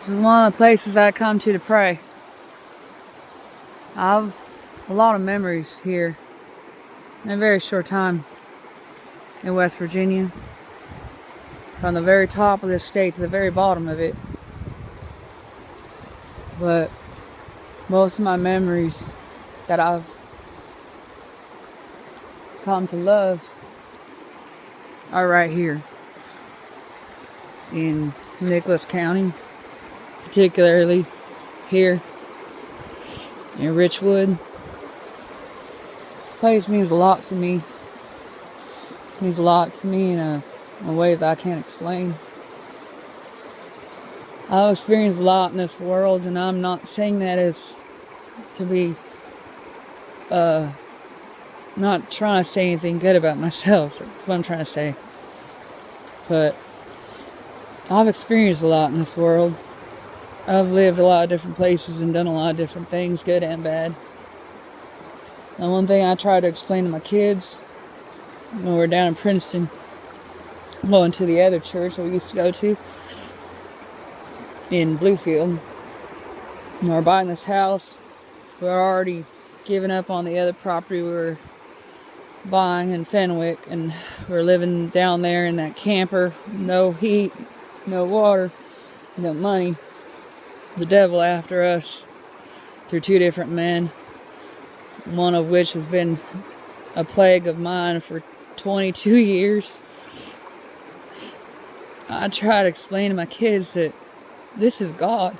This is one of the places I come to pray. I have a lot of memories here in a very short time in West Virginia. From the very top of this state to the very bottom of it. But most of my memories that I've come to love are right here in Nicholas County, particularly here in Richwood. This place means a lot to me. It means a lot to me in ways I can't explain. I've experienced a lot in this world, and I'm not saying that as to be not trying to say anything good about myself. That's what I'm trying to say. But I've experienced a lot in this world. I've lived a lot of different places and done a lot of different things, good and bad. And one thing I try to explain to my kids when we're down in Princeton, going to the other church that we used to go to in Bluefield. And we're buying this house. We're already giving up on the other property we were buying in Fenwick, and we're living down there in that camper. No heat, no water, no money. The devil after us through two different men, one of which has been a plague of mine for 22 years. I try to explain to my kids that this is God.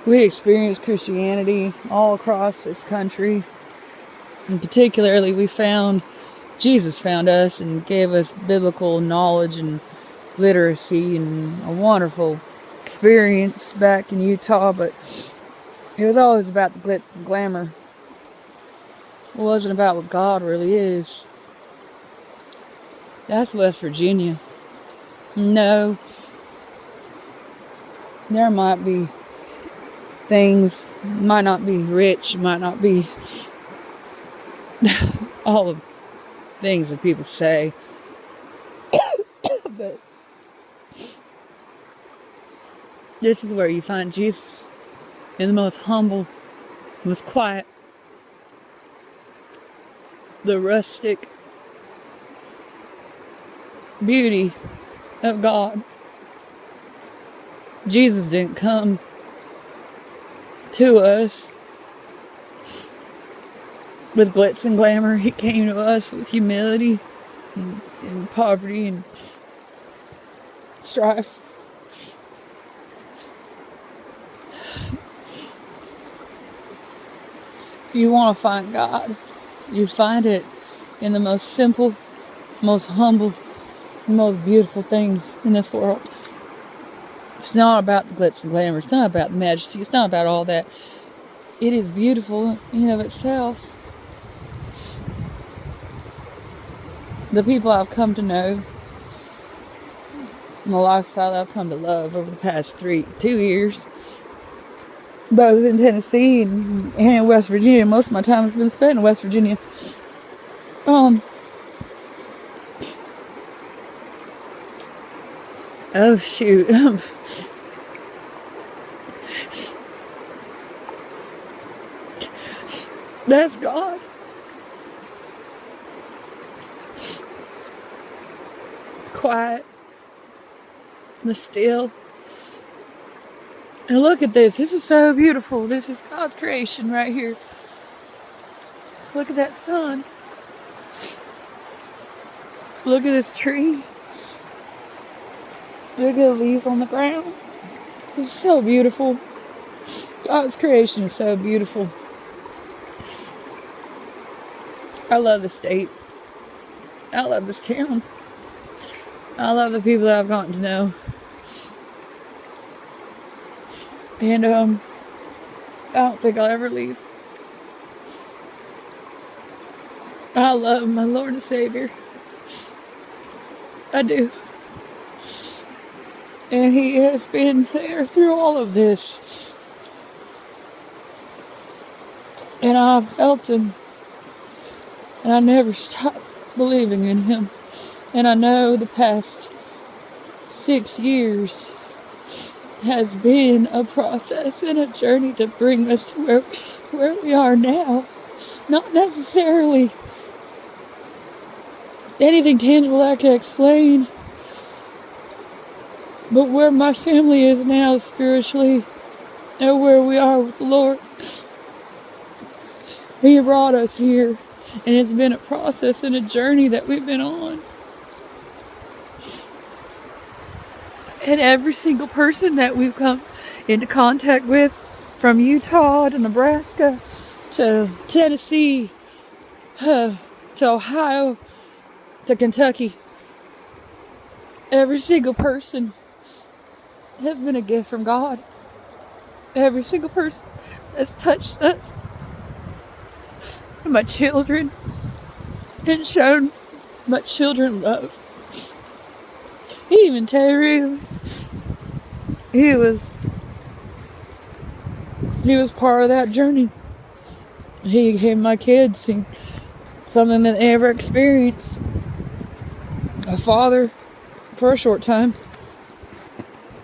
We experience Christianity all across this country. And particularly, Jesus found us and gave us biblical knowledge and literacy and a wonderful experience back in Utah. But it was always about the glitz and glamour. It wasn't about what God really is. That's West Virginia. No, there might be things, might not be rich, might not be all the things that people say, but this is where you find Jesus in the most humble, most quiet, the rustic beauty of God. Jesus didn't come to us with glitz and glamour. He came to us with humility and poverty and strife. If you want to find God, you find it in the most simple, most humble, most beautiful things in this world. It's not about the glitz and glamour. It's not about the majesty. It's not about all that. It is beautiful in and of itself. The people I've come to know, the lifestyle I've come to love over the past 2 years, both in Tennessee and in West Virginia. Most of my time has been spent in West Virginia. Oh shoot. That's God. Quiet. The still. And look at this. This is so beautiful. This is God's creation right here. Look at that sun. Look at this tree. Look at the leaves on the ground. This is so beautiful. God's creation is so beautiful. I love the state. I love this town. I love the people that I've gotten to know. And I don't think I'll ever leave. I love my Lord and Savior. I do. And He has been there through all of this. And I've felt Him. And I never stopped believing in Him. And I know the past 6 years has been a process and a journey to bring us to where we are now. Not necessarily anything tangible I can explain, but where my family is now spiritually and where we are with the Lord. He brought us here, and it's been a process and a journey that we've been on. And every single person that we've come into contact with, from Utah to Nebraska to Tennessee to Ohio to Kentucky, every single person has been a gift from God. Every single person has touched us. My children, and shown my children love. Even Terry, he was part of that journey. He gave my kids something that they never experienced. A father for a short time.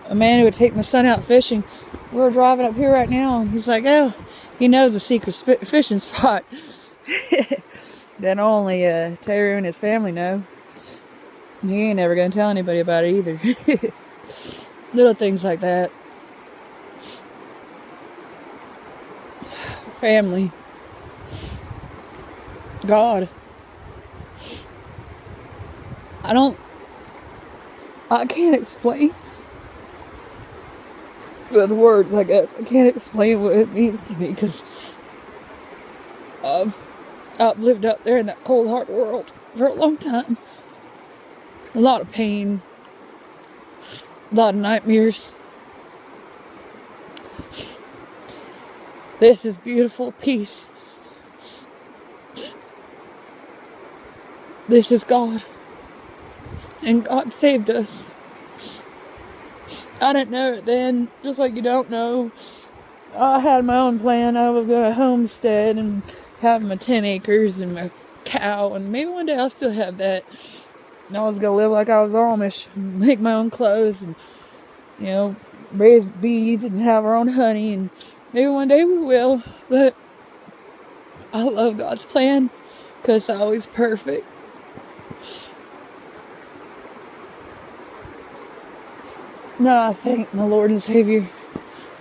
A man who would take my son out fishing. We're driving up here right now, and he's like, oh, he knows a secret fishing spot that only Terry and his family know. He ain't never gonna tell anybody about it either. Little things like that. Family. God. I can't explain with words, I guess. I can't explain what it means to me, because I've lived up there in that cold, hard world for a long time. A lot of pain. A lot of nightmares. This is beautiful peace. This is God. And God saved us. I didn't know it then, just like you don't know. I had my own plan. I was going to homestead and have my 10 acres and my cow, and maybe one day I'll still have that. And I was going to live like I was Amish, and make my own clothes, and, raise bees and have our own honey, and maybe one day we will. But I love God's plan, because it's always perfect. No, I thank my Lord and Savior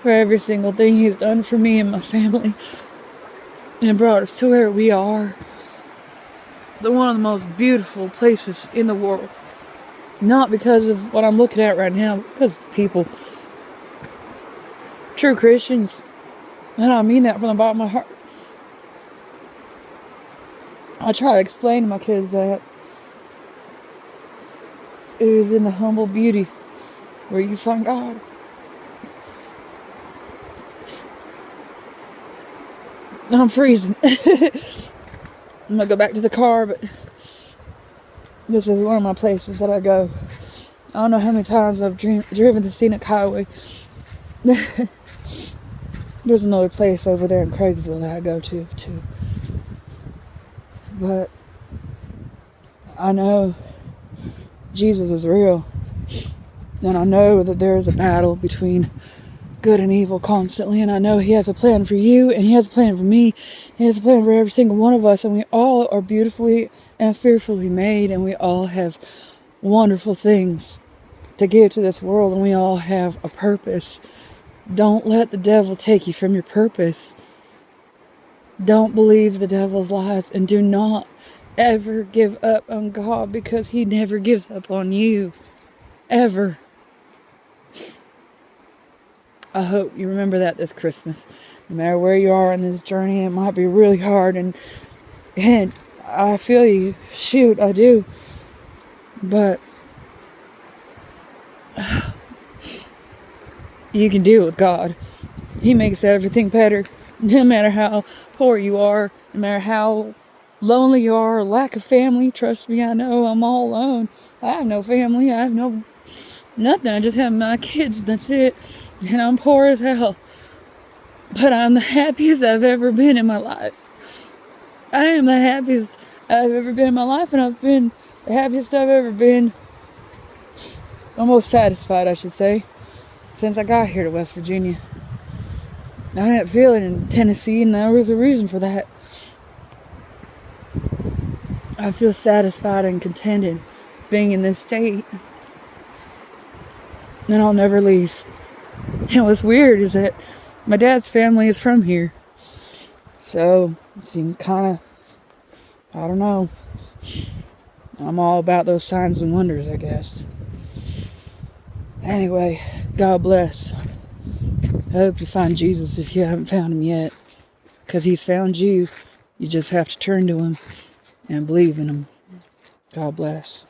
for every single thing He's done for me and my family, and brought us to where we are. One of the most beautiful places in the world. Not because of what I'm looking at right now, because of people. True Christians. And I mean that from the bottom of my heart. I try to explain to my kids that it is in the humble beauty where you find God. I'm freezing. I'm gonna go back to the car, but this is one of my places that I go. I don't know how many times I've driven the scenic highway. There's another place over there in Craigsville that I go to too. But I know Jesus is real. And I know that there is a battle between good and evil constantly. And I know He has a plan for you, and He has a plan for me. He has a plan for every single one of us. And we all are beautifully and fearfully made. And we all have wonderful things to give to this world. And we all have a purpose. Don't let the devil take you from your purpose. Don't believe the devil's lies. And do not ever give up on God, because He never gives up on you. Ever. I hope you remember that this Christmas. No matter where you are in this journey, it might be really hard, and I feel you. Shoot, I do. But you can do it with God. He makes everything better. No matter how poor you are, no matter how lonely you are, or lack of family. Trust me, I know I'm all alone. I have no family. I have nothing. I just have my kids. That's it. And I'm poor as hell. But I'm the happiest I've ever been in my life. I am the happiest I've ever been in my life. And I've been the happiest I've ever been almost satisfied, I should say, since I got here to West Virginia. I didn't feel it in Tennessee, and there was a reason for that. I feel satisfied and contented being in this state, and I'll never leave. And what's weird is that my dad's family is from here, so it seems kind of, I don't know. I'm all about those signs and wonders, I guess. Anyway, God bless. I hope you find Jesus if you haven't found him yet, because he's found you. You just have to turn to him and believe in him. God bless.